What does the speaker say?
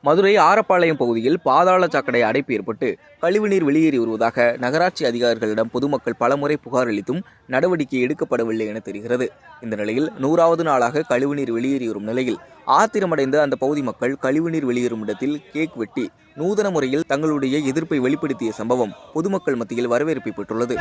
மதுரை ஆரப்பாளையம் பகுதியில் பாதாள சாக்கடை அடைப்பு ஏற்பட்டு கழிவுநீர் வெளியேறி வருவதாக நகராட்சி அதிகாரிகளிடம் பொதுமக்கள் பலமுறை புகார் அளித்தும் நடவடிக்கை எடுக்கப்படவில்லை என தெரிகிறது. இந்த நிலையில் 100வது நாளாக கழிவுநீர் வெளியேறி வரும் நிலையில் ஆத்திரமடைந்த அந்த பகுதி மக்கள் கழிவுநீர் வெளியேறும் இடத்தில் கேக் வெட்டி நூதன முறையில் தங்களுடைய எதிர்ப்பை வெளிப்படுத்திய சம்பவம் பொதுமக்கள் மத்தியில் வரவேற்பை பெற்றுள்ளது.